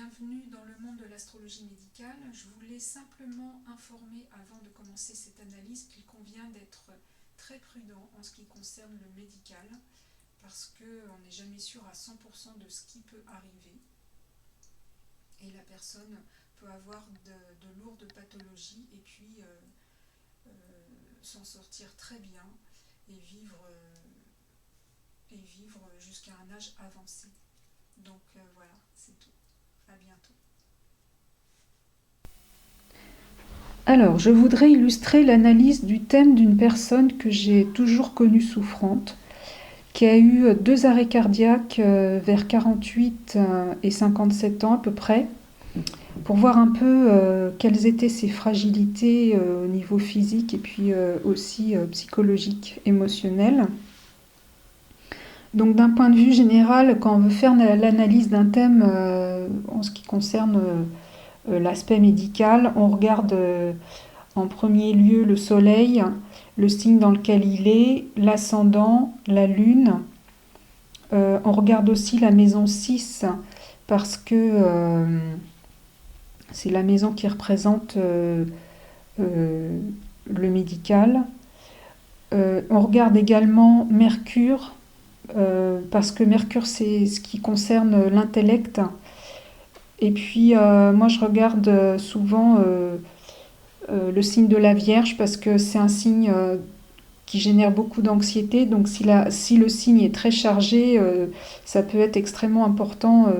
bienvenue dans le monde de l'astrologie médicale. Je voulais simplement informer avant de commencer cette analyse qu'il convient d'être très prudent en ce qui concerne le médical parce qu'on n'est jamais sûr à 100% de ce qui peut arriver et la personne peut avoir de lourdes pathologies et puis s'en sortir très bien et vivre jusqu'à un âge avancé. Donc voilà, c'est tout. À bientôt. Alors, je voudrais illustrer l'analyse du thème d'une personne que j'ai toujours connue souffrante, qui a eu 2 arrêts cardiaques vers 48 et 57 ans à peu près, pour voir un peu quelles étaient ses fragilités au niveau physique et puis aussi psychologique, émotionnel. Donc d'un point de vue général, quand on veut faire l'analyse d'un thème en ce qui concerne l'aspect médical, on regarde en premier lieu le soleil, le signe dans lequel il est, l'ascendant, la lune. On regarde aussi la maison 6 parce que c'est la maison qui représente le médical. On regarde également Mercure parce que Mercure c'est ce qui concerne l'intellect. Et puis moi je regarde souvent le signe de la Vierge parce que c'est un signe qui génère beaucoup d'anxiété. Donc si le signe est très chargé, ça peut être extrêmement important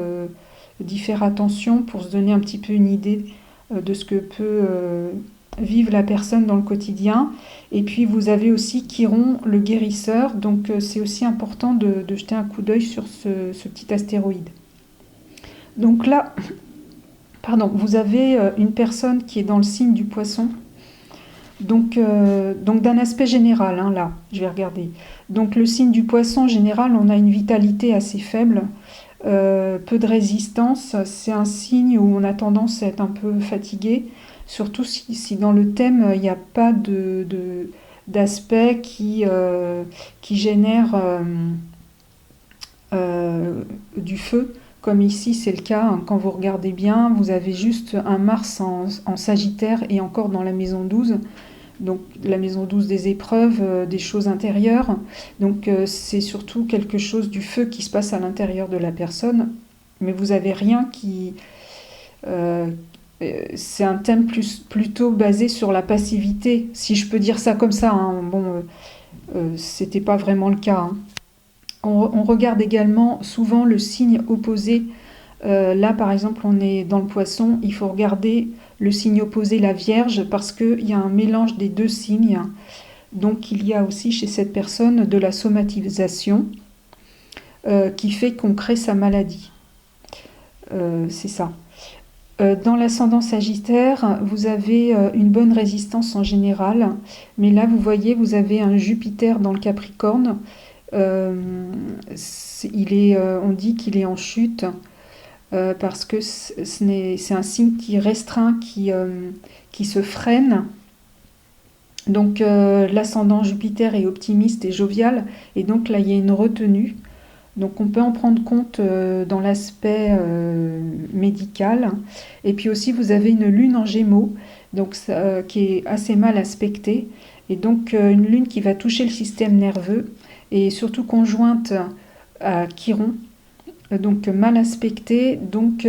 d'y faire attention pour se donner un petit peu une idée de ce que peut vivre la personne dans le quotidien. Et puis vous avez aussi Chiron, le guérisseur. Donc c'est aussi important de jeter un coup d'œil sur ce petit astéroïde. Donc là, vous avez une personne qui est dans le signe du Poisson. Donc d'un aspect général, là, je vais regarder. Donc le signe du Poisson, en général, on a une vitalité assez faible, peu de résistance. C'est un signe où on a tendance à être un peu fatigué, surtout si dans le thème, il n'y a pas d'aspect qui génère du feu. Comme ici, c'est le cas, quand vous regardez bien, vous avez juste un Mars en Sagittaire et encore dans la maison 12. Donc la maison 12 des épreuves, des choses intérieures. Donc c'est surtout quelque chose du feu qui se passe à l'intérieur de la personne. Mais vous n'avez rien qui... c'est un thème plutôt basé sur la passivité, si je peux dire ça comme ça. C'était pas vraiment le cas. On regarde également souvent le signe opposé. Là, par exemple, on est dans le Poisson. Il faut regarder le signe opposé, la Vierge, parce qu'il y a un mélange des 2 signes. Donc, il y a aussi chez cette personne de la somatisation qui fait qu'on crée sa maladie. C'est ça. Dans l'ascendant Sagittaire, vous avez une bonne résistance en général. Mais là, vous voyez, vous avez un Jupiter dans le Capricorne. On dit qu'il est en chute parce que c'est un signe qui restreint, qui se freine. Donc l'ascendant Jupiter est optimiste et jovial et donc là il y a une retenue. Donc on peut en prendre compte dans l'aspect médical. Et puis aussi vous avez une lune en Gémeaux donc, qui est assez mal aspectée. Et donc une lune qui va toucher le système nerveux et surtout conjointe à Chiron, donc mal aspectée. Donc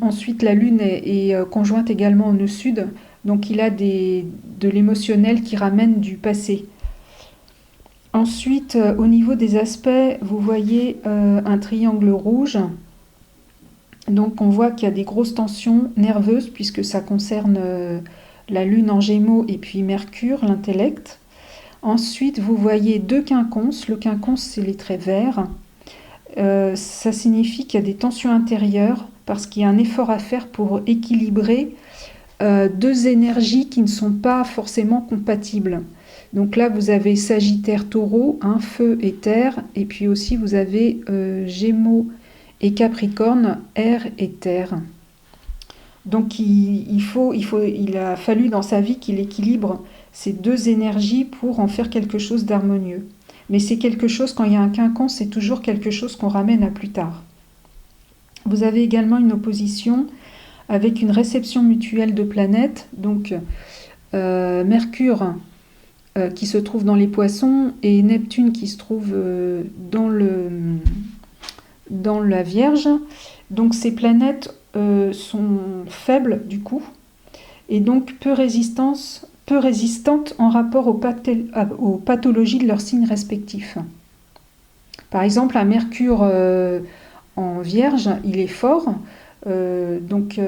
ensuite la lune est conjointe également au nœud sud, donc il a de l'émotionnel qui ramène du passé. Ensuite, au niveau des aspects, vous voyez un triangle rouge. Donc on voit qu'il y a des grosses tensions nerveuses puisque ça concerne la lune en Gémeaux et puis Mercure, l'intellect. Ensuite, vous voyez 2 quinconces. Le quinconce, c'est les traits verts. Ça signifie qu'il y a des tensions intérieures parce qu'il y a un effort à faire pour équilibrer 2 énergies qui ne sont pas forcément compatibles. Donc là, vous avez Sagittaire-Taureau, feu et terre, et puis aussi vous avez Gémeaux et Capricorne, air et terre. Donc il a fallu dans sa vie qu'il équilibre ces 2 énergies pour en faire quelque chose d'harmonieux. Mais c'est quelque chose, quand il y a un quinconce, c'est toujours quelque chose qu'on ramène à plus tard. Vous avez également une opposition avec une réception mutuelle de planètes, donc Mercure qui se trouve dans les Poissons et Neptune qui se trouve dans la Vierge. Donc ces planètes sont faibles du coup et donc peu résistantes en rapport aux pathologies de leurs signes respectifs. Par exemple, un Mercure en Vierge, il est fort, donc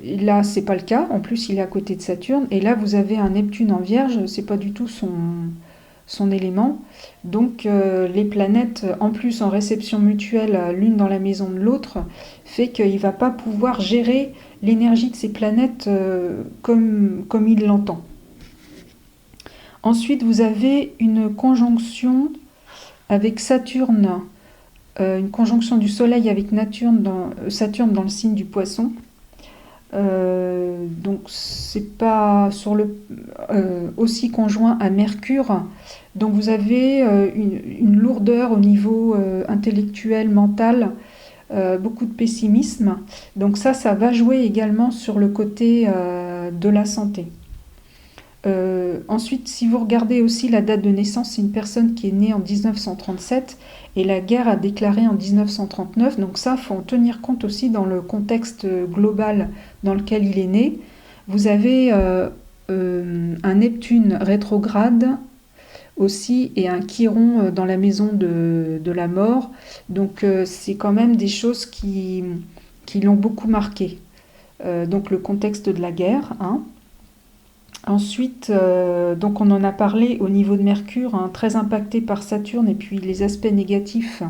là, c'est pas le cas. En plus, il est à côté de Saturne. Et là, vous avez un Neptune en Vierge, c'est pas du tout son élément. Donc, les planètes, en plus en réception mutuelle, l'une dans la maison de l'autre, fait qu'il ne va pas pouvoir gérer l'énergie de ces planètes comme il l'entend. Ensuite, vous avez une conjonction avec Saturne, une conjonction du Soleil avec Saturne dans le signe du Poisson. Donc c'est pas aussi conjoint à Mercure. Donc vous avez une lourdeur au niveau intellectuel, mental, beaucoup de pessimisme. Donc ça va jouer également sur le côté de la santé. Ensuite, si vous regardez aussi la date de naissance, c'est une personne qui est née en 1937 et la guerre a déclaré en 1939. Donc ça, il faut en tenir compte aussi dans le contexte global dans lequel il est né. Vous avez un Neptune rétrograde aussi et un Chiron dans la maison de la mort. Donc c'est quand même des choses qui l'ont beaucoup marqué. Donc le contexte de la guerre, hein. Ensuite, donc on en a parlé au niveau de Mercure, hein, très impacté par Saturne et puis les aspects négatifs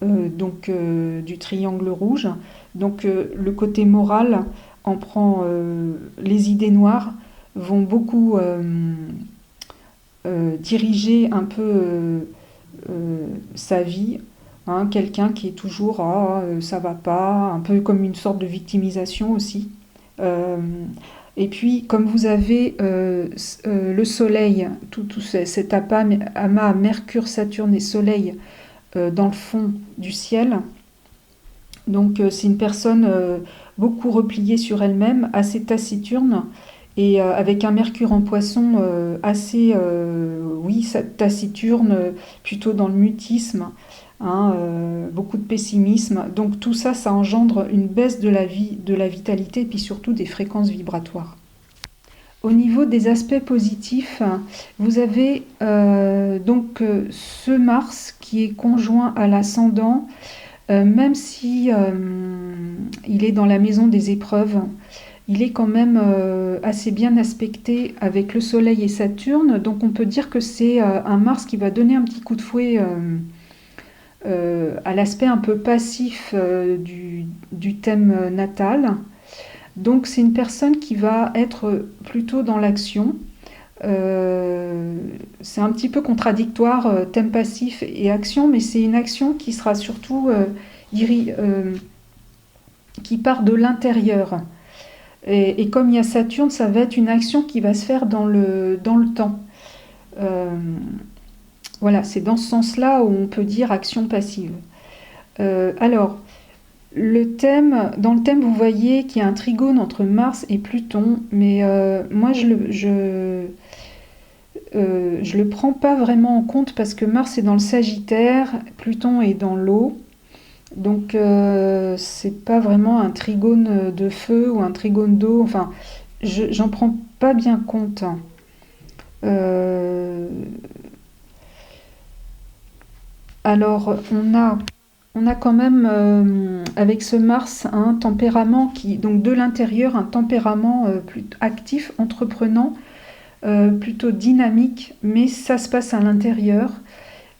du triangle rouge. Donc le côté moral en prend, les idées noires vont beaucoup diriger un peu sa vie. Hein, quelqu'un qui est toujours ça va pas, un peu comme une sorte de victimisation aussi. Et puis, comme vous avez le Soleil, tout cet amas Mercure, Saturne et Soleil dans le fond du ciel, donc c'est une personne beaucoup repliée sur elle-même, assez taciturne, et avec un Mercure en Poisson assez, taciturne, plutôt dans le mutisme, hein, beaucoup de pessimisme. Donc tout ça, ça engendre une baisse de la vitalité et puis surtout des fréquences vibratoires. Au niveau des aspects positifs, vous avez ce Mars qui est conjoint à l'ascendant, même si il est dans la maison des épreuves, il est quand même assez bien aspecté avec le Soleil et Saturne. Donc on peut dire que c'est un Mars qui va donner un petit coup de fouet à l'aspect un peu passif du thème natal. Donc c'est une personne qui va être plutôt dans l'action. C'est un petit peu contradictoire, thème passif et action, mais c'est une action qui sera surtout qui part de l'intérieur. Et comme il y a Saturne, ça va être une action qui va se faire dans le temps. Voilà, c'est dans ce sens-là où on peut dire action passive. Alors, dans le thème, vous voyez qu'il y a un trigone entre Mars et Pluton, mais moi, je le prends pas vraiment en compte parce que Mars est dans le Sagittaire, Pluton est dans l'eau. Donc c'est pas vraiment un trigone de feu ou un trigone d'eau, enfin j'en prends pas bien compte. Alors on a quand même avec ce Mars un tempérament donc de l'intérieur, un tempérament plutôt actif, entreprenant, plutôt dynamique, mais ça se passe à l'intérieur.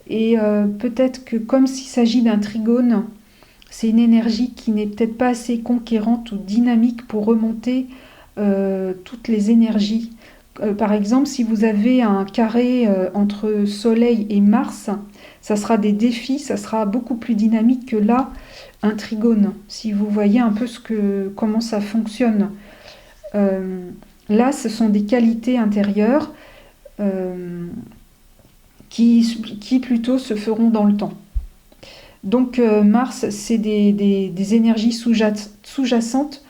Et peut-être que comme s'il s'agit d'un trigone, c'est une énergie qui n'est peut-être pas assez conquérante ou dynamique pour remonter toutes les énergies. Par exemple, si vous avez un carré entre Soleil et Mars, ça sera des défis, ça sera beaucoup plus dynamique que là, un trigone. Si vous voyez un peu comment ça fonctionne. Là, ce sont des qualités intérieures qui plutôt se feront dans le temps. Donc Mars, c'est des énergies sous-jacentes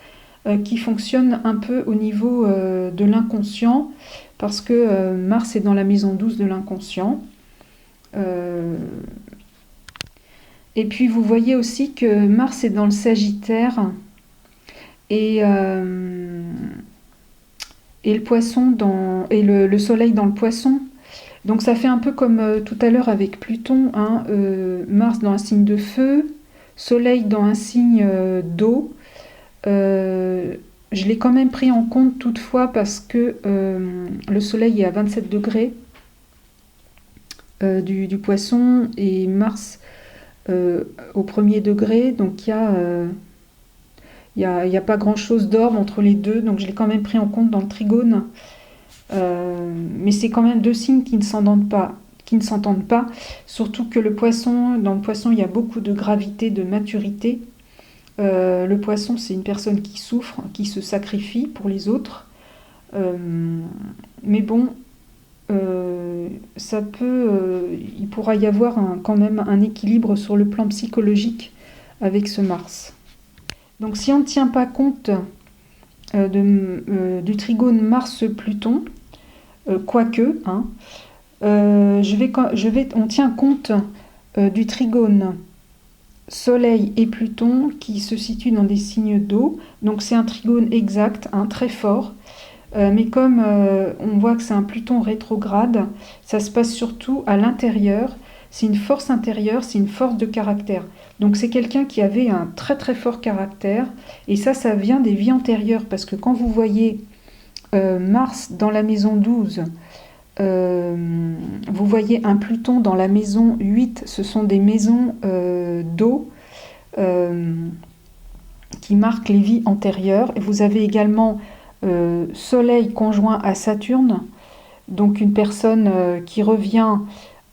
qui fonctionnent un peu au niveau de l'inconscient, parce que Mars est dans la maison 12 de l'inconscient. Et puis vous voyez aussi que Mars est dans le Sagittaire et le poisson et le Soleil dans le Poisson. Donc ça fait un peu comme tout à l'heure avec Pluton, hein, Mars dans un signe de feu, Soleil dans un signe d'eau. Je l'ai quand même pris en compte toutefois parce que le Soleil est à 27 degrés du Poisson et Mars au premier degré, donc il y a pas grand-chose d'ordre entre les deux, donc je l'ai quand même pris en compte dans le trigone. Mais c'est quand même deux signes qui ne s'entendent pas, surtout que dans le Poisson, il y a beaucoup de gravité, de maturité. Le Poisson, c'est une personne qui souffre, qui se sacrifie pour les autres. Mais bon, il pourra y avoir quand même un équilibre sur le plan psychologique avec ce Mars. Donc si on ne tient pas compte du trigone Mars-Pluton, quoique, hein, on tient compte du trigone Soleil et Pluton qui se situent dans des signes d'eau. Donc c'est un trigone exact, hein, très fort. Mais comme on voit que c'est un Pluton rétrograde, ça se passe surtout à l'intérieur. C'est une force intérieure, c'est une force de caractère. Donc c'est quelqu'un qui avait un très très fort caractère. Et ça vient des vies antérieures. Parce que quand vous voyez Mars dans la maison 12, vous voyez un Pluton dans la maison 8, ce sont des maisons d'eau qui marquent les vies antérieures. Et vous avez également Soleil conjoint à Saturne, donc une personne qui revient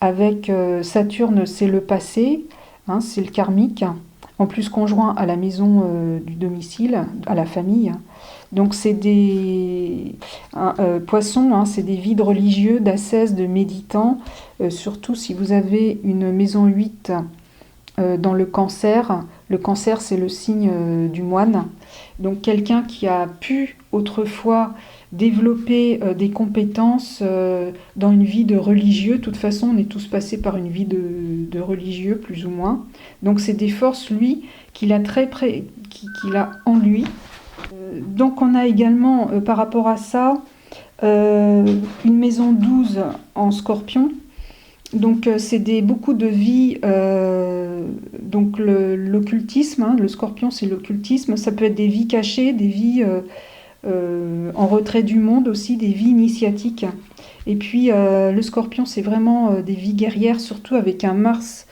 avec Saturne, c'est le passé, hein, c'est le karmique, en plus conjoint à la maison du domicile, à la famille. Donc c'est des poissons, hein, c'est des vides religieux, d'ascèse, de méditants, surtout si vous avez une maison 8 dans le Cancer. Le Cancer, c'est le signe du moine. Donc quelqu'un qui a pu autrefois développer des compétences dans une vie de religieux. De toute façon, on est tous passés par une vie de religieux, plus ou moins. Donc c'est des forces, lui, qu'il a en lui. Donc on a également, par rapport à ça, une maison 12 en Scorpion. Donc c'est beaucoup de vies, donc l'occultisme, hein, le Scorpion c'est l'occultisme, ça peut être des vies cachées, des vies en retrait du monde aussi, des vies initiatiques. Et puis le Scorpion c'est vraiment des vies guerrières, surtout avec un Mars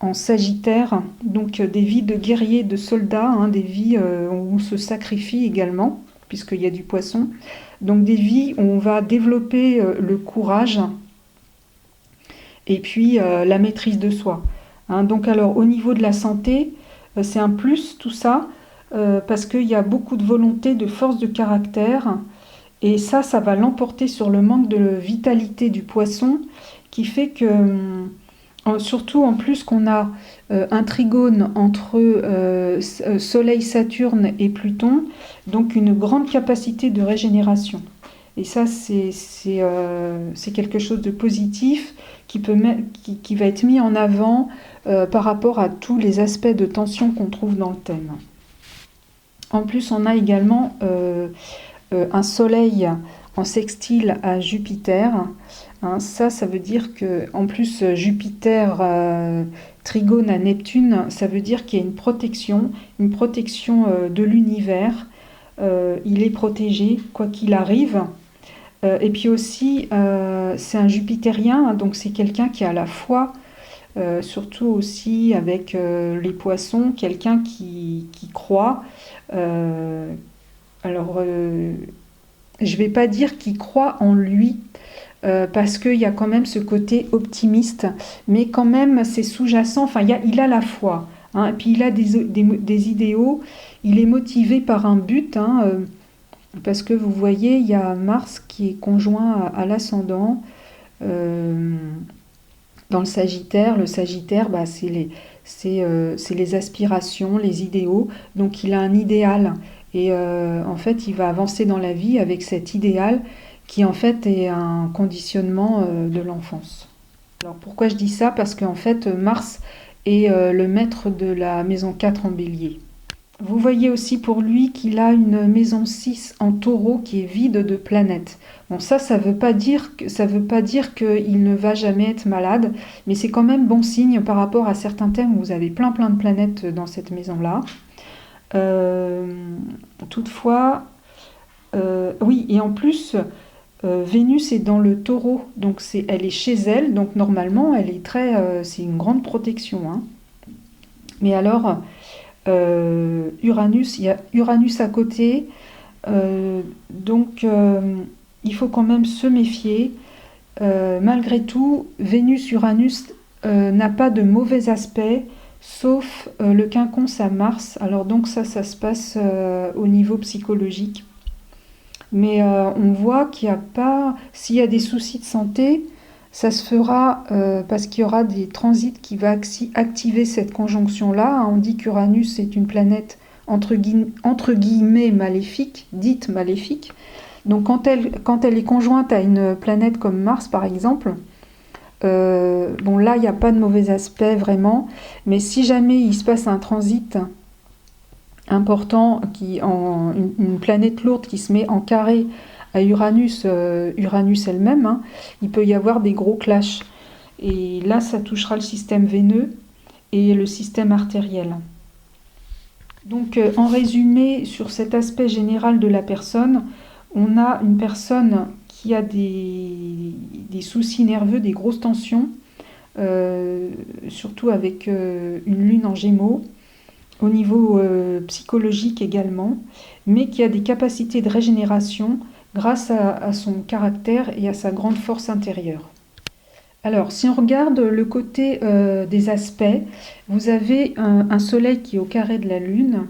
en Sagittaire, donc des vies de guerriers, de soldats, hein, des vies où on se sacrifie également, puisqu'il y a du Poisson. Donc des vies où on va développer le courage, et puis la maîtrise de soi. Hein, donc alors au niveau de la santé, c'est un plus tout ça, parce qu'il y a beaucoup de volonté, de force de caractère, et ça va l'emporter sur le manque de vitalité du Poisson, qui fait que, surtout en plus qu'on a un trigone entre Soleil, Saturne et Pluton, donc une grande capacité de régénération. Et ça, c'est quelque chose de positif qui va être mis en avant par rapport à tous les aspects de tension qu'on trouve dans le thème. En plus, on a également un Soleil en sextile à Jupiter. Hein, ça veut dire que, en plus, Jupiter trigone à Neptune, ça veut dire qu'il y a une protection de l'univers. Il est protégé, quoi qu'il arrive. Et puis aussi, c'est un jupitérien, hein, donc c'est quelqu'un qui a la foi, surtout aussi avec les poissons, quelqu'un qui croit. Alors, je ne vais pas dire qu'il croit en lui, parce qu'il y a quand même ce côté optimiste, mais quand même c'est sous-jacent, enfin il a la foi, hein, et puis il a des idéaux, il est motivé par un but, hein, parce que vous voyez, il y a Mars qui est conjoint à l'ascendant dans le Sagittaire. Le Sagittaire, c'est c'est les aspirations, les idéaux. Donc il a un idéal et en fait il va avancer dans la vie avec cet idéal qui en fait est un conditionnement de l'enfance. Alors pourquoi je dis ça? Parce qu'en fait Mars est le maître de la maison 4 en Bélier. Vous voyez aussi pour lui qu'il a une maison 6 en Taureau qui est vide de planètes. Bon, ça veut pas dire qu'il ne va jamais être malade, mais c'est quand même bon signe par rapport à certains thèmes où vous avez plein de planètes dans cette maison-là. Toutefois, oui, et en plus, Vénus est dans le Taureau, donc elle est chez elle, donc normalement, c'est une grande protection, hein. Mais alors, Uranus, il y a Uranus à côté, donc il faut quand même se méfier. Malgré tout, Vénus-Uranus n'a pas de mauvais aspect, sauf le quinconce à Mars. Alors donc ça se passe au niveau psychologique. Mais on voit qu'il n'y a pas, s'il y a des soucis de santé, ça se fera parce qu'il y aura des transits qui vont activer cette conjonction-là. On dit qu'Uranus est une planète entre guillemets maléfique, dite maléfique. Donc quand elle est conjointe à une planète comme Mars par exemple, bon là il n'y a pas de mauvais aspect vraiment, mais si jamais il se passe un transit important, une planète lourde qui se met en carré à Uranus elle-même, hein, il peut y avoir des gros clashs. Et là, ça touchera le système veineux et le système artériel. Donc, en résumé, sur cet aspect général de la personne, on a une personne qui a des soucis nerveux, des grosses tensions, surtout avec une lune en Gémeaux, au niveau psychologique également, mais qui a des capacités de régénération grâce à son caractère et à sa grande force intérieure. Alors, si on regarde le côté des aspects, vous avez un soleil qui est au carré de la lune,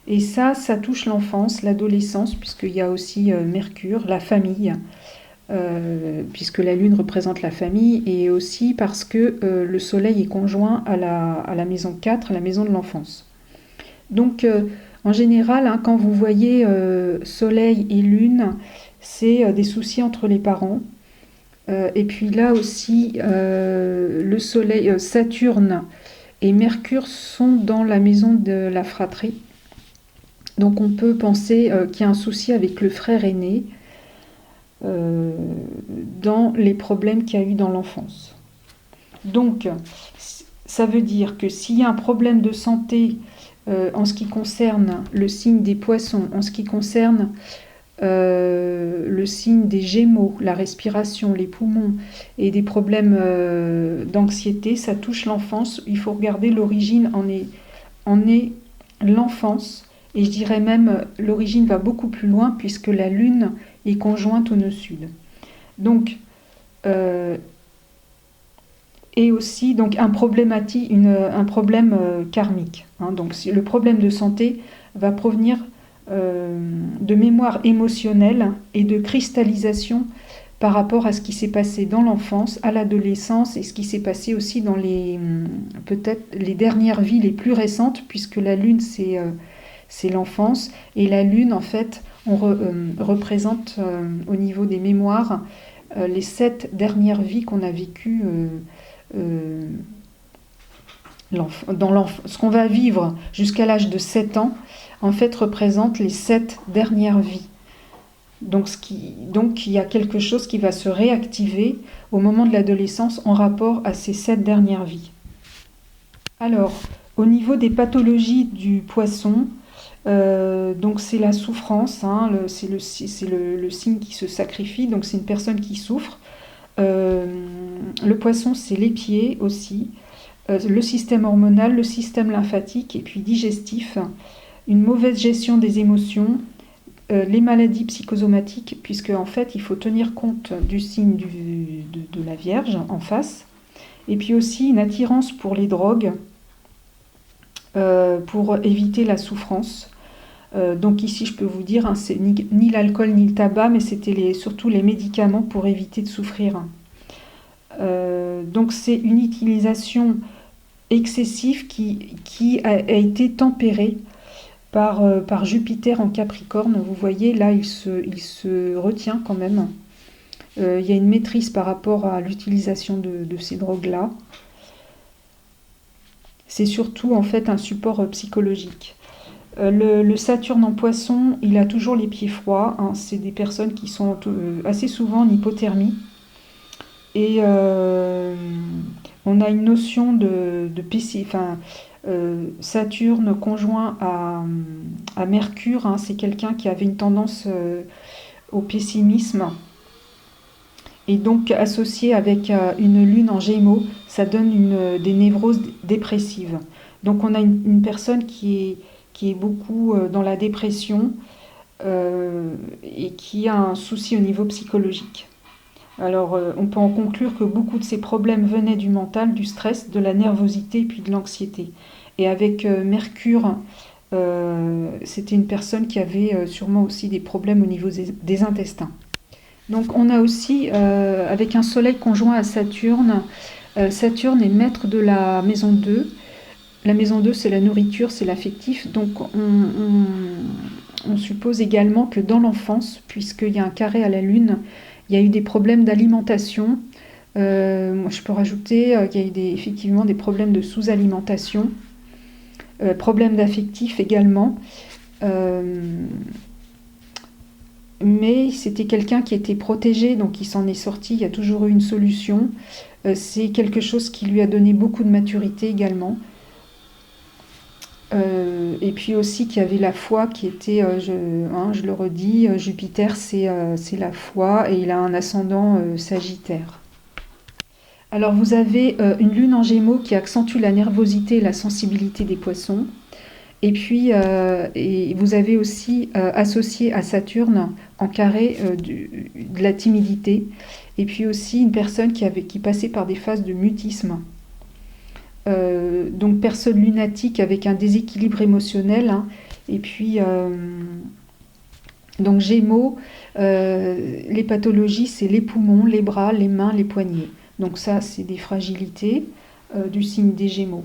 et ça touche l'enfance, l'adolescence, puisqu'il y a aussi Mercure, la famille, puisque la lune représente la famille, et aussi parce que le soleil est conjoint à la maison 4, à la maison de l'enfance. Donc, en général, hein, quand vous voyez soleil et lune, c'est des soucis entre les parents. Et puis là aussi, le soleil, Saturne et Mercure sont dans la maison de la fratrie. Donc on peut penser qu'il y a un souci avec le frère aîné dans les problèmes qu'il y a eu dans l'enfance. Donc, ça veut dire que s'il y a un problème de santé en ce qui concerne le signe des Poissons, en ce qui concerne le signe des Gémeaux, la respiration, les poumons et des problèmes d'anxiété, ça touche l'enfance. Il faut regarder l'origine en est l'enfance, et je dirais même l'origine va beaucoup plus loin puisque la lune est conjointe au nœud sud. Donc et aussi donc un problème karmique, hein. Donc le problème de santé va provenir de mémoire émotionnelle et de cristallisation par rapport à ce qui s'est passé dans l'enfance, à l'adolescence, et ce qui s'est passé aussi dans peut-être les dernières vies les plus récentes, puisque la lune c'est l'enfance, et la lune en fait représente au niveau des mémoires les 7 dernières vies qu'on a vécues ce qu'on va vivre jusqu'à l'âge de 7 ans, en fait, représente les 7 dernières vies. Donc il y a quelque chose qui va se réactiver au moment de l'adolescence en rapport à ces 7 dernières vies. Alors, au niveau des pathologies du poisson, donc c'est la souffrance, hein, c'est le signe qui se sacrifie, donc c'est une personne qui souffre. Le poisson, c'est les pieds aussi, le système hormonal, le système lymphatique et puis digestif, une mauvaise gestion des émotions, les maladies psychosomatiques, puisque en fait il faut tenir compte du signe de la Vierge en face, et puis aussi une attirance pour les drogues pour éviter la souffrance. Donc ici je peux vous dire, hein, c'est ni l'alcool ni le tabac, mais c'était surtout les médicaments pour éviter de souffrir. Donc c'est une utilisation excessif qui a été tempéré par Jupiter en Capricorne. Vous voyez, là, il se retient quand même. Il y a une maîtrise par rapport à l'utilisation de ces drogues-là. C'est surtout en fait un support psychologique. Le Saturne en Poisson, il a toujours les pieds froids. Hein. C'est des personnes qui sont assez souvent en hypothermie. Et on a une notion de Saturne conjoint à Mercure. Hein. C'est quelqu'un qui avait une tendance au pessimisme. Et donc associé avec une lune en Gémeaux, ça donne des névroses dépressives. Donc on a une personne qui est beaucoup dans la dépression et qui a un souci au niveau psychologique. Alors on peut en conclure que beaucoup de ces problèmes venaient du mental, du stress, de la nervosité et puis de l'anxiété. Et avec Mercure, c'était une personne qui avait sûrement aussi des problèmes au niveau des intestins. Donc on a aussi, avec un soleil conjoint à Saturne, Saturne est maître de la maison 2. La maison 2, c'est la nourriture, c'est l'affectif. Donc on suppose également que dans l'enfance, puisqu'il y a un carré à la Lune, il y a eu des problèmes d'alimentation. Moi, je peux rajouter qu'il y a eu effectivement des problèmes de sous-alimentation, problèmes d'affectif également. Mais c'était quelqu'un qui était protégé, donc il s'en est sorti, il y a toujours eu une solution. C'est quelque chose qui lui a donné beaucoup de maturité également. Et puis aussi qu'il y avait la foi qui était, je le redis, Jupiter c'est la foi et il a un ascendant Sagittaire. Alors vous avez une lune en Gémeaux qui accentue la nervosité et la sensibilité des poissons. Et puis et vous avez aussi associé à Saturne en carré de la timidité. Et puis aussi une personne qui passait par des phases de mutisme. Donc personne lunatique avec un déséquilibre émotionnel. Hein. Et puis donc Gémeaux, les pathologies c'est les poumons, les bras, les mains, les poignets. Donc ça c'est des fragilités du signe des Gémeaux.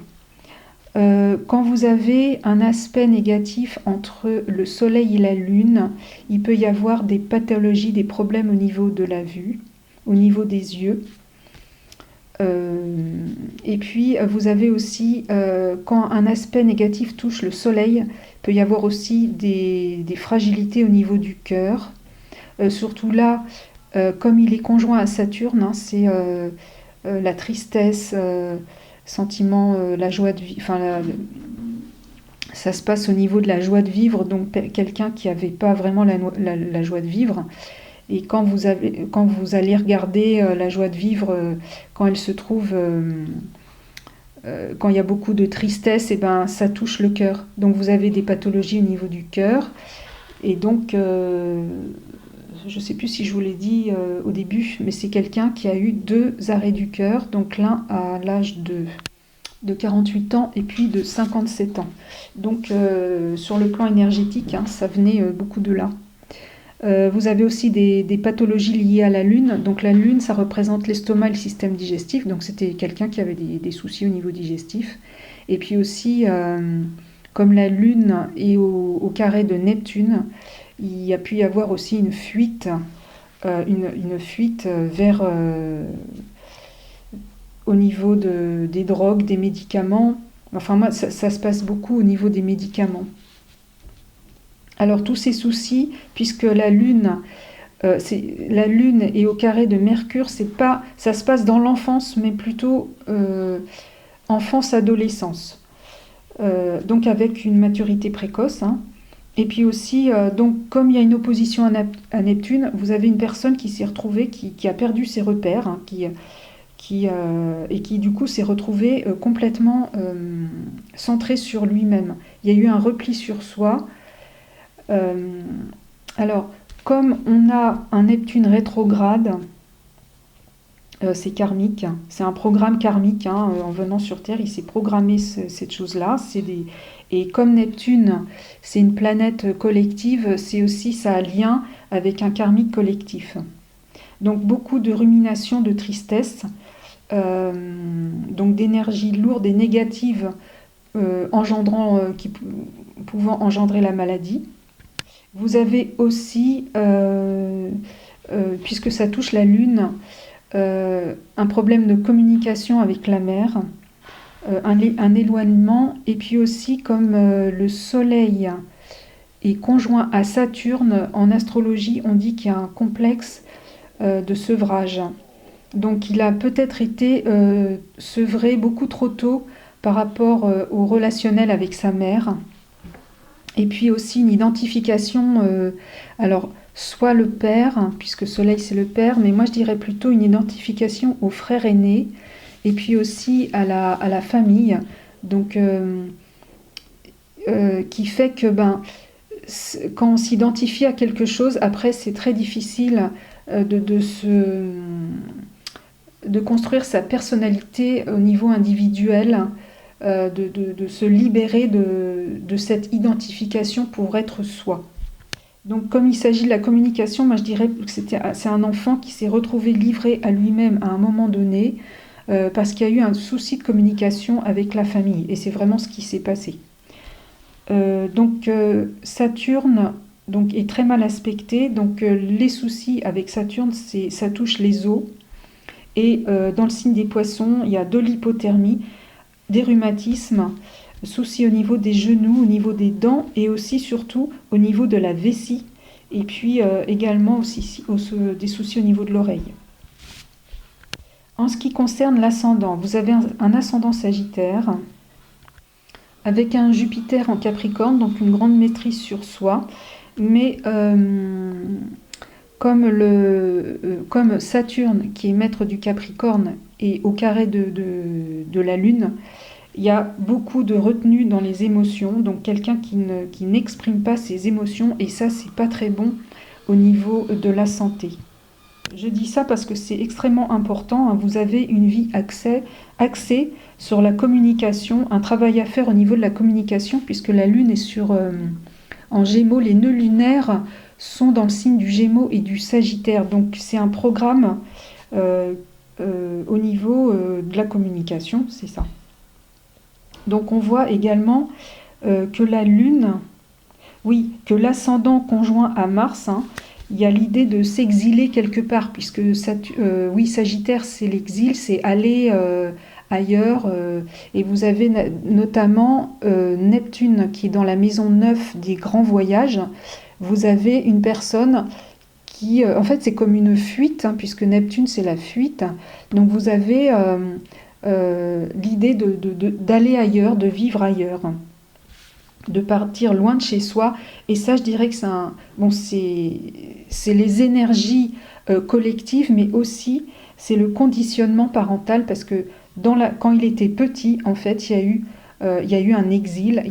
Quand vous avez un aspect négatif entre le soleil et la lune, il peut y avoir des pathologies, des problèmes au niveau de la vue, au niveau des yeux. Et puis vous avez aussi, quand un aspect négatif touche le soleil, il peut y avoir aussi des fragilités au niveau du cœur. Surtout là, comme il est conjoint à Saturne, hein, c'est la tristesse, sentiment, la joie de vivre, ça se passe au niveau de la joie de vivre, donc quelqu'un qui n'avait pas vraiment la joie de vivre. Et quand vous allez regarder la joie de vivre, quand elle se trouve, quand il y a beaucoup de tristesse, et ben, ça touche le cœur. Donc vous avez des pathologies au niveau du cœur. Et donc, je ne sais plus si je vous l'ai dit au début, mais c'est quelqu'un qui a eu 2 arrêts du cœur, donc l'un à l'âge de 48 ans et puis de 57 ans. Donc sur le plan énergétique, hein, ça venait beaucoup de là. Vous avez aussi des pathologies liées à la Lune. Donc la Lune, ça représente l'estomac et le système digestif. Donc c'était quelqu'un qui avait des soucis au niveau digestif. Et puis aussi, comme la Lune est au carré de Neptune, il y a pu y avoir aussi une fuite vers au niveau des drogues, des médicaments. Enfin moi, ça se passe beaucoup au niveau des médicaments. Alors tous ces soucis, puisque la Lune est au carré de Mercure, ça se passe dans l'enfance, mais plutôt enfance-adolescence. Donc avec une maturité précoce. Hein. Et puis aussi, donc, comme il y a une opposition à Neptune, vous avez une personne qui s'est retrouvée, qui a perdu ses repères, hein, et qui du coup s'est retrouvée complètement centrée sur lui-même. Il y a eu un repli sur soi. Alors, comme on a un Neptune rétrograde, c'est karmique, c'est un programme karmique, hein, en venant sur Terre, il s'est programmé cette chose-là. Et comme Neptune, c'est une planète collective, c'est aussi ça a lien avec un karmique collectif. Donc beaucoup de rumination, de tristesse, donc d'énergie lourde et négative pouvant engendrer la maladie. Vous avez aussi, puisque ça touche la lune, un problème de communication avec la mère, un éloignement, et puis aussi comme le soleil est conjoint à Saturne, en astrologie on dit qu'il y a un complexe de sevrage. Donc il a peut-être été sevré beaucoup trop tôt par rapport au relationnel avec sa mère. Et puis aussi une identification, alors soit le père, puisque Soleil c'est le père, mais moi je dirais plutôt une identification au frère aîné, et puis aussi à la famille, donc qui fait que quand on s'identifie à quelque chose, après c'est très difficile de construire sa personnalité au niveau individuel, de se libérer de cette identification pour être soi. Donc comme il s'agit de la communication, moi je dirais que c'est un enfant qui s'est retrouvé livré à lui-même à un moment donné parce qu'il y a eu un souci de communication avec la famille, et c'est vraiment ce qui s'est passé. Saturne est très mal aspecté, donc les soucis avec Saturne, ça touche les os, et dans le signe des poissons, il y a de l'hypothermie, des rhumatismes, soucis au niveau des genoux, au niveau des dents, et aussi surtout au niveau de la vessie, et puis également aussi des soucis au niveau de l'oreille. En ce qui concerne l'ascendant, vous avez un ascendant Sagittaire avec un Jupiter en Capricorne, donc une grande maîtrise sur soi, mais comme Saturne, qui est maître du Capricorne, est au carré de la Lune, il y a beaucoup de retenue dans les émotions, donc quelqu'un qui n'exprime pas ses émotions, et ça, c'est pas très bon au niveau de la santé. Je dis ça parce que c'est extrêmement important, hein. Vous avez une vie axée sur la communication, un travail à faire au niveau de la communication, puisque la Lune est en Gémeaux. Les nœuds lunaires sont dans le signe du Gémeaux et du Sagittaire, donc c'est un programme au niveau de la communication, c'est ça. Donc on voit également que la Lune, que l'ascendant conjoint à Mars, hein, il y a l'idée de s'exiler quelque part, puisque Sagittaire c'est l'exil, c'est aller ailleurs, et vous avez notamment Neptune qui est dans la maison 9 des grands voyages. Vous avez une personne qui, en fait c'est comme une fuite, hein, puisque Neptune c'est la fuite, donc vous avez l'idée d'aller ailleurs, de vivre ailleurs, de partir loin de chez soi, et ça je dirais que c'est les énergies collectives, mais aussi c'est le conditionnement parental, parce que quand il était petit, en fait, il y a eu un exil,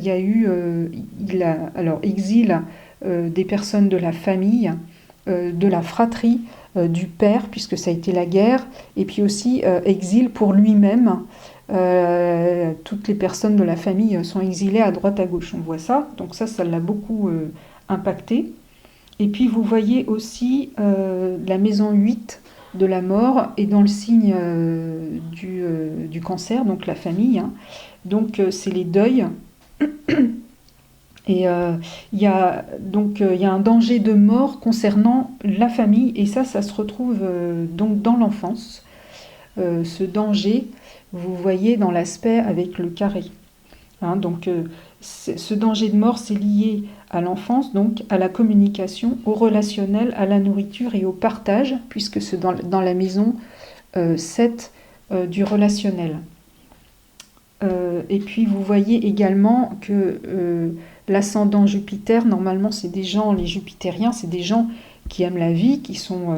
exil des personnes de la famille, de la fratrie, du père, puisque ça a été la guerre, et puis aussi exil pour lui-même. Toutes les personnes de la famille sont exilées à droite à gauche, on voit ça, donc ça l'a beaucoup impacté. Et puis vous voyez aussi la maison 8 de la mort est dans le signe du cancer, donc la famille, hein. Donc c'est les deuils. Et il y a un danger de mort concernant la famille, et ça se retrouve donc dans l'enfance. Ce danger, vous voyez dans l'aspect avec le carré, hein, donc ce danger de mort, c'est lié à l'enfance, donc à la communication, au relationnel, à la nourriture et au partage, puisque c'est dans la maison 7 du relationnel. Et puis vous voyez également que l'ascendant Jupiter, normalement c'est des gens, les Jupitériens, c'est des gens qui aiment la vie, qui sont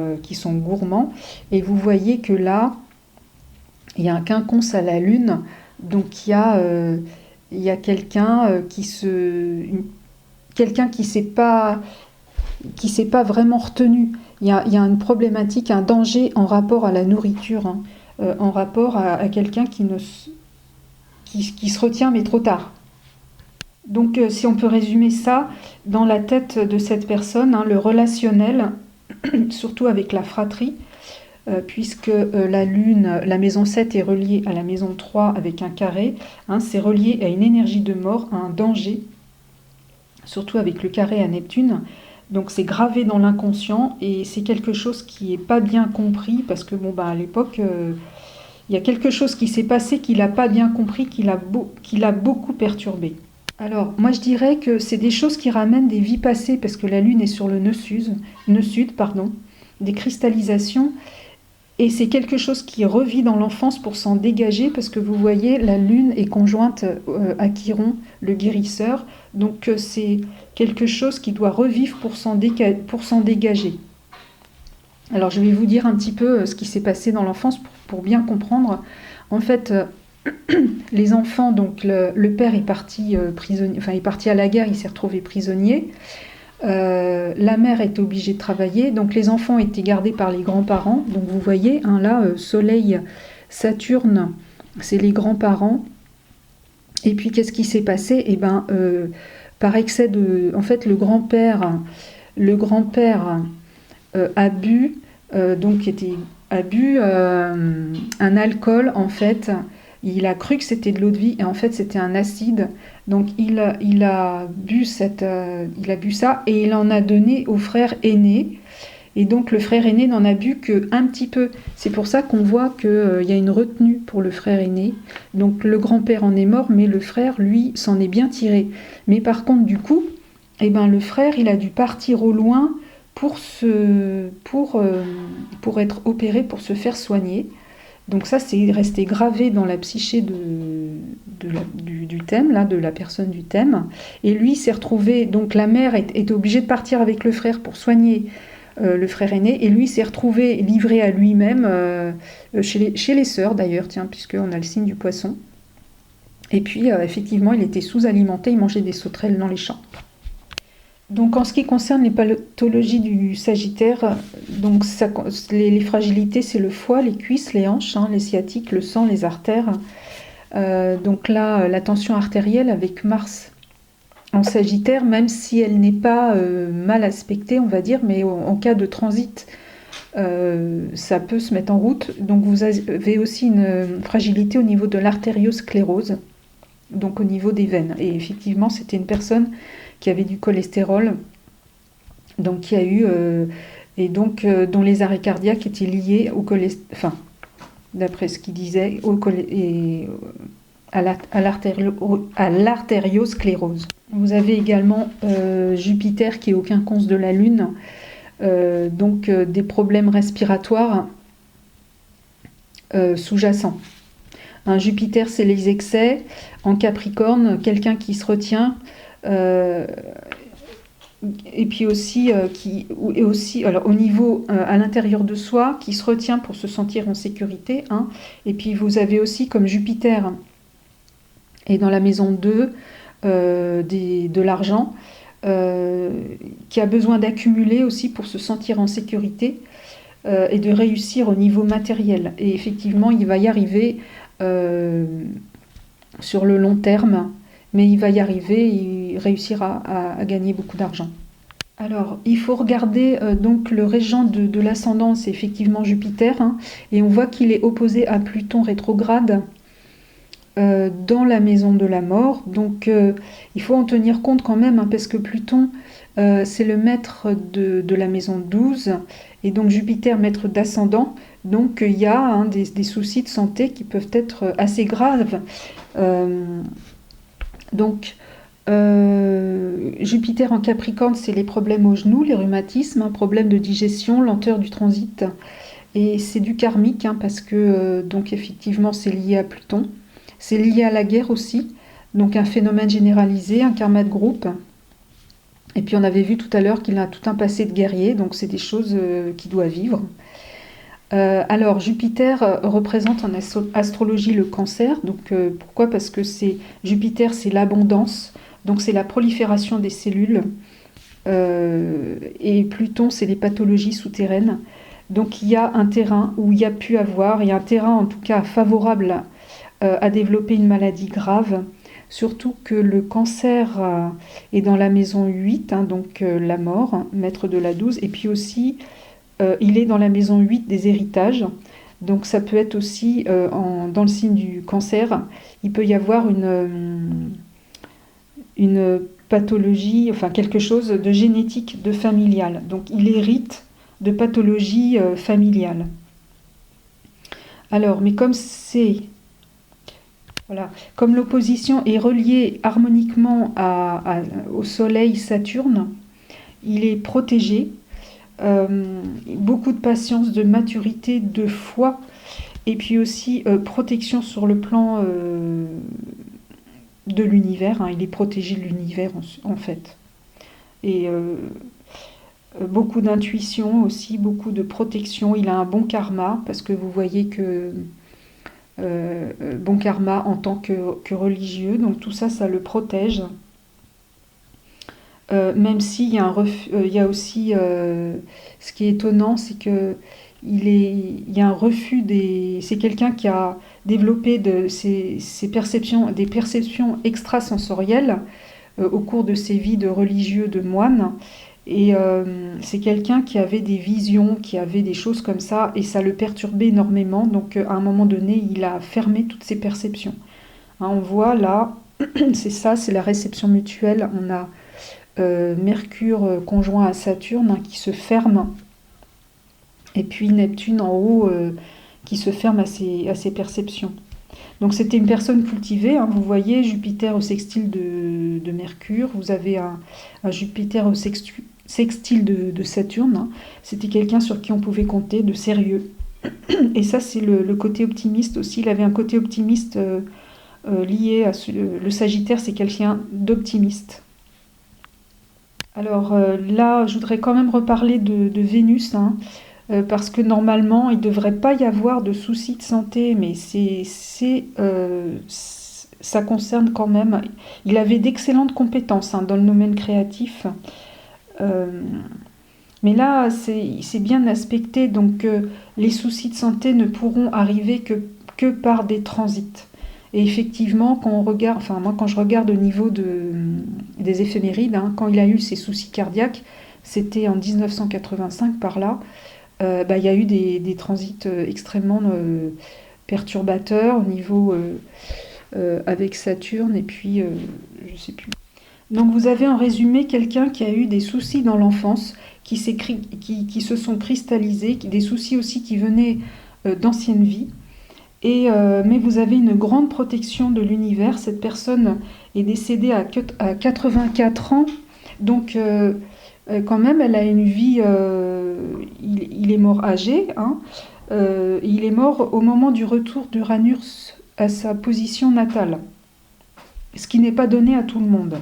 gourmands, et vous voyez que là, il y a un quinconce à la Lune, donc il y a quelqu'un qui s'est pas vraiment retenu. Il y a une problématique, un danger en rapport à la nourriture, hein, en rapport à quelqu'un qui se retient, mais trop tard. Donc si on peut résumer ça, dans la tête de cette personne, hein, le relationnel, surtout avec la fratrie, puisque la Lune, la maison 7 est reliée à la maison 3 avec un carré, hein, c'est relié à une énergie de mort, à un danger, surtout avec le carré à Neptune. Donc c'est gravé dans l'inconscient et c'est quelque chose qui n'est pas bien compris parce que à l'époque, il y a quelque chose qui s'est passé qu'il n'a pas bien compris, qui l'a beaucoup perturbé. Alors moi je dirais que c'est des choses qui ramènent des vies passées parce que la Lune est sur le nœud sud, des cristallisations. Et c'est quelque chose qui revit dans l'enfance pour s'en dégager parce que vous voyez, la Lune est conjointe à Chiron, le guérisseur. Donc c'est quelque chose qui doit revivre pour s'en dégager. Alors je vais vous dire un petit peu ce qui s'est passé dans l'enfance pour bien comprendre. En fait, les enfants, donc le père est parti prisonnier, enfin est parti à la guerre, il s'est retrouvé prisonnier. La mère était obligée de travailler, donc les enfants étaient gardés par les grands-parents. Donc vous voyez, hein, là, Soleil, Saturne, c'est les grands-parents. Et puis qu'est-ce qui s'est passé? Eh ben, par excès de, en fait, le grand-père a bu, un alcool en fait. Il a cru que c'était de l'eau de vie et en fait c'était un acide. Donc il a bu ça et il en a donné au frère aîné. Et donc le frère aîné n'en a bu qu'un petit peu. C'est pour ça qu'on voit qu'il y a une retenue pour le frère aîné. Donc le grand-père en est mort, mais le frère, lui, s'en est bien tiré. Mais par contre, du coup, le frère, il a dû partir au loin pour être opéré, pour se faire soigner. Donc ça, c'est resté gravé dans la psyché du thème, là, de la personne du thème. Et lui s'est retrouvé, donc la mère était obligée de partir avec le frère pour soigner le frère aîné, et lui s'est retrouvé livré à lui-même, chez les sœurs d'ailleurs, tiens, puisqu'on a le signe du poisson. Et puis, effectivement, il était sous-alimenté, il mangeait des sauterelles dans les champs. Donc en ce qui concerne les pathologies du Sagittaire, donc les fragilités, c'est le foie, les cuisses, les hanches, hein, les sciatiques, le sang, les artères. Donc là, la tension artérielle avec Mars en Sagittaire, même si elle n'est pas mal aspectée, on va dire, mais en cas de transit, ça peut se mettre en route. Donc vous avez aussi une fragilité au niveau de l'artériosclérose, donc au niveau des veines. Et effectivement, c'était une personne qui avait du cholestérol, donc qui a eu dont les arrêts cardiaques étaient liés au cholestérol, enfin, d'après ce qu'il disait, à l'artériosclérose. Vous avez également Jupiter qui est au quinconce de la Lune, donc des problèmes respiratoires sous-jacents. Un Jupiter, c'est les excès. En Capricorne, quelqu'un qui se retient. Et puis aussi, alors au niveau à l'intérieur de soi, qui se retient pour se sentir en sécurité. Hein. Et puis vous avez aussi comme Jupiter est dans la maison 2 de l'argent, qui a besoin d'accumuler aussi pour se sentir en sécurité et de réussir au niveau matériel. Et effectivement, il va y arriver sur le long terme, mais il va y arriver, il réussira à gagner beaucoup d'argent. Alors, il faut regarder donc le régent de l'ascendant, c'est effectivement Jupiter, hein, et on voit qu'il est opposé à Pluton rétrograde dans la maison de la mort. Donc, il faut en tenir compte quand même, hein, parce que Pluton, c'est le maître de la maison 12, et donc Jupiter, maître d'ascendant. Donc, il y a des soucis de santé qui peuvent être assez graves. Donc, Jupiter en Capricorne, c'est les problèmes aux genoux, les rhumatismes, problèmes de digestion, lenteur du transit. Et c'est du karmique, hein, parce que, donc effectivement, c'est lié à Pluton. C'est lié à la guerre aussi, donc un phénomène généralisé, un karma de groupe. Et puis on avait vu tout à l'heure qu'il a tout un passé de guerrier, donc c'est des choses qu'il doit vivre. Alors Jupiter représente en astrologie le cancer, donc pourquoi? Parce que Jupiter, c'est l'abondance, donc c'est la prolifération des cellules, et Pluton, c'est les pathologies souterraines. Donc il y a un terrain où il y a un terrain en tout cas favorable à développer une maladie grave, surtout que le cancer est dans la maison 8, hein, donc la mort, maître de la 12, et puis aussi il est dans la maison 8 des héritages. Donc ça peut être aussi dans le signe du cancer, il peut y avoir une pathologie, enfin quelque chose de génétique, de familial. Donc il hérite de pathologies familiales. Alors, mais comme l'opposition est reliée harmoniquement au Soleil Saturne, il est protégé. Beaucoup de patience, de maturité, de foi, et puis aussi protection sur le plan de l'univers. Il est protégé de l'univers en fait. Et beaucoup d'intuition aussi, beaucoup de protection. Il a un bon karma, parce que vous voyez que bon karma en tant que religieux, donc tout ça, ça le protège. Même s'il y a il y a aussi, ce qui est étonnant, c'est que il y a un refus c'est quelqu'un qui a développé des perceptions extrasensorielles au cours de ses vies de religieux, de moine. Et c'est quelqu'un qui avait des visions, qui avait des choses comme ça, et ça le perturbait énormément. Donc à un moment donné, il a fermé toutes ses perceptions. On voit là, c'est ça, c'est la réception mutuelle. On a Mercure conjoint à Saturne qui se ferme, et puis Neptune en haut qui se ferme à ses perceptions. Donc c'était une personne cultivée, vous voyez Jupiter au sextile de Mercure, vous avez un Jupiter au sextile de Saturne, c'était quelqu'un sur qui on pouvait compter, de sérieux. Et ça c'est le côté optimiste aussi, il avait un côté optimiste lié à le Sagittaire, c'est quelqu'un d'optimiste. Alors là, je voudrais quand même reparler de Vénus, parce que normalement, il ne devrait pas y avoir de soucis de santé, mais ça concerne quand même. Il avait d'excellentes compétences dans le domaine créatif, mais là, c'est bien aspecté, donc les soucis de santé ne pourront arriver que par des transits. Et effectivement, quand on regarde, enfin moi quand je regarde au niveau des éphémérides, quand il a eu ses soucis cardiaques, c'était en 1985 par là, il y a eu des transits extrêmement perturbateurs au niveau avec Saturne et puis je sais plus. Donc vous avez en résumé quelqu'un qui a eu des soucis dans l'enfance, qui se sont cristallisés, des soucis aussi qui venaient d'anciennes vies. Mais vous avez une grande protection de l'univers. Cette personne est décédée à 84 ans. Donc, quand même, elle a une vie... il est mort âgé. Il est mort au moment du retour d'Uranus à sa position natale. Ce qui n'est pas donné à tout le monde.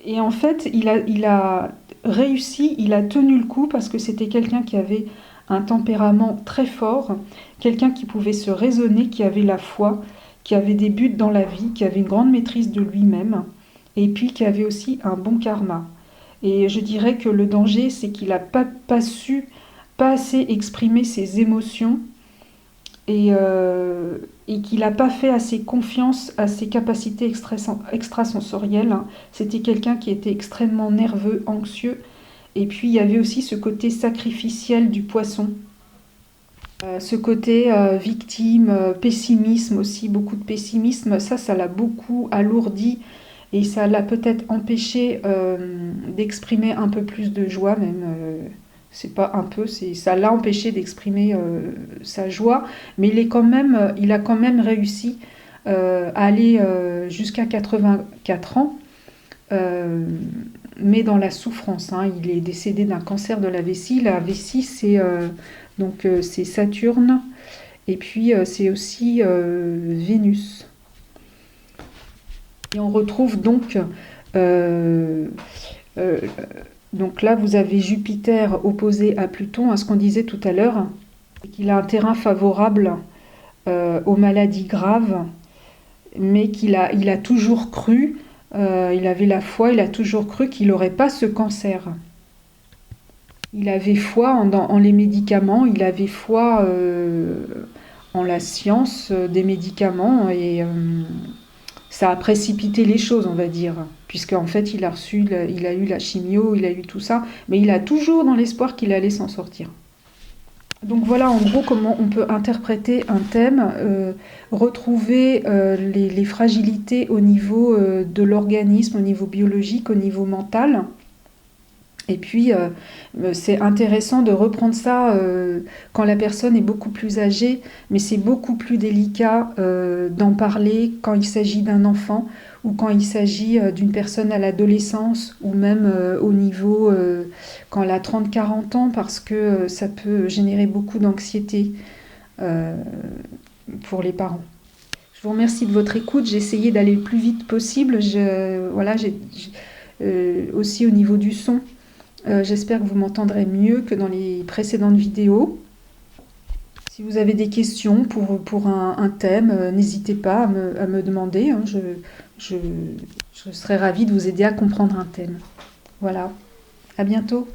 Et en fait, il a réussi, il a tenu le coup parce que c'était quelqu'un qui avait un tempérament très fort, quelqu'un qui pouvait se raisonner, qui avait la foi, qui avait des buts dans la vie, qui avait une grande maîtrise de lui-même, et puis qui avait aussi un bon karma. Et je dirais que le danger, c'est qu'il n'a pas assez exprimer ses émotions, et qu'il n'a pas fait assez confiance à ses capacités extrasensorielles. C'était quelqu'un qui était extrêmement nerveux, anxieux. Et puis il y avait aussi ce côté sacrificiel du poisson, ce côté victime, pessimisme aussi, beaucoup de pessimisme. Ça l'a beaucoup alourdi et ça l'a peut-être empêché d'exprimer un peu plus de joie même. C'est pas un peu, ça l'a empêché d'exprimer sa joie, mais il a quand même réussi à aller jusqu'à 84 ans. Mais dans la souffrance. Il est décédé d'un cancer de la vessie. La vessie, c'est Saturne, et puis c'est aussi Vénus. Et on retrouve donc là, vous avez Jupiter opposé à Pluton, à ce qu'on disait tout à l'heure, qu'il a un terrain favorable aux maladies graves, mais il a toujours cru. Il avait la foi, il a toujours cru qu'il n'aurait pas ce cancer. Il avait foi en les médicaments, il avait foi en la science des médicaments, et ça a précipité les choses, on va dire, puisqu'en fait il a eu la chimio, il a eu tout ça, mais il a toujours dans l'espoir qu'il allait s'en sortir. Donc voilà en gros comment on peut interpréter un thème, retrouver les fragilités au niveau de l'organisme, au niveau biologique, au niveau mental. Et puis c'est intéressant de reprendre ça quand la personne est beaucoup plus âgée, mais c'est beaucoup plus délicat d'en parler quand il s'agit d'un enfant ou quand il s'agit d'une personne à l'adolescence ou même au niveau quand elle a 30-40 ans parce que ça peut générer beaucoup d'anxiété euh, pour les parents. Je vous remercie de votre écoute. J'ai essayé d'aller le plus vite possible. Voilà, aussi au niveau du son, j'espère que vous m'entendrez mieux que dans les précédentes vidéos. Si vous avez des questions pour un thème, n'hésitez pas à me demander. Hein. Je serai ravie de vous aider à comprendre un thème. Voilà, à bientôt.